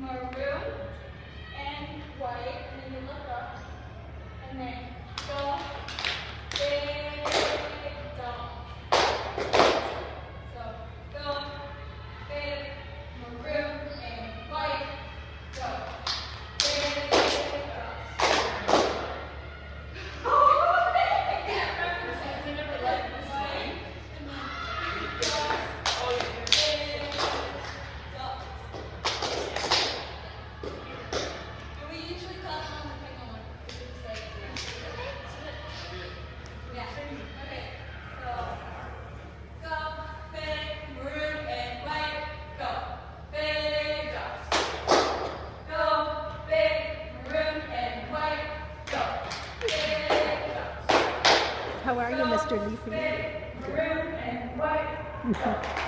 maroon, and white. And then you look up, and then go big dots. So go big maroon and white. Go big dots. I can't remember the sense. I never liked this one. How are you, Mr. Leasing? Maroon and white.